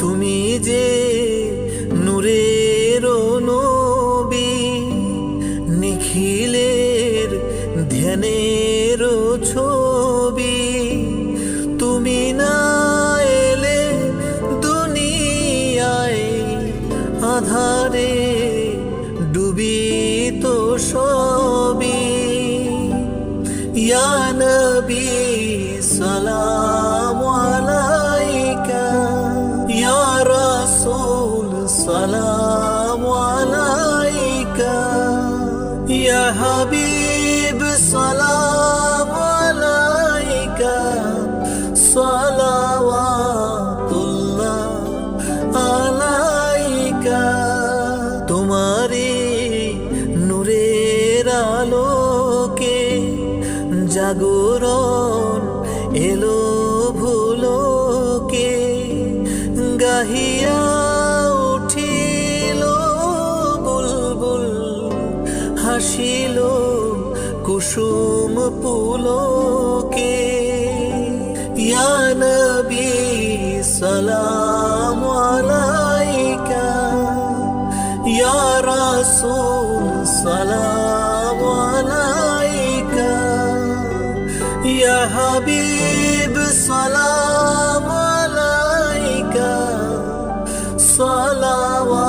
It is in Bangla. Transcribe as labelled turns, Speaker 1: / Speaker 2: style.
Speaker 1: তুমি যে নূরের নবী, নিখিলের ধ্যানের ছবি। তুমি না এলে দুনিয়ায় আধারে ডুবিত সবই। ইয়া নবী সালাম আলাইকা, ইয়া রাসূল সালাম আলাইকা, ইয়া হাবিব সালাম আলাইকা, সালাওয়াতুল্লাহ আলাইকা। তোমারি নূরের আলোকে জাগরণ এলো ভুলোকে, গাহিয়া উঠিল বুলবুল, হাসিল কুসুম পুলকে। ইয়া নবী সালাম আলাইকা, ইয়া রাসূল সালাম আলাইকা, ইয়া হাবিব সালাম আলাইকা, সালাওয়াত